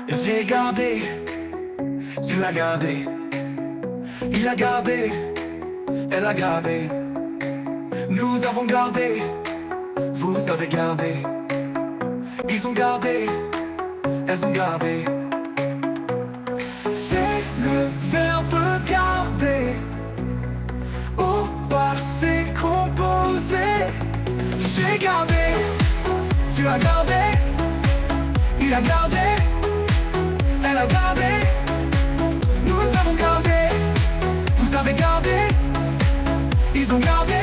J'ai gardé, tu l'as gardé. Il a gardé, elle a gardé. Nous avons gardé, vous avez gardé. Ils ont gardé, elles ont gardé. C'est le verbe garder au passé composé. J'ai gardé, tu as gardé. Il a gardé, elle a gardé. Nous avons gardé, vous avez gardé. Ils ont gardé,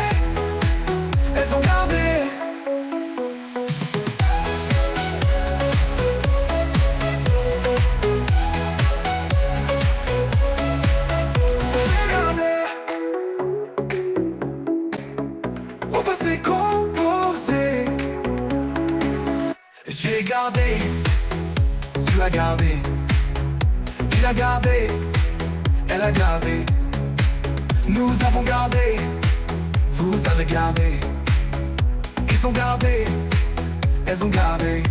elles ont gardé. Au passé composé. J'ai gardé, tu as gardé. Il a gardé, elle a gardé. Nous avons gardé, vous avez gardé. Ils ont gardé, elles ont gardé.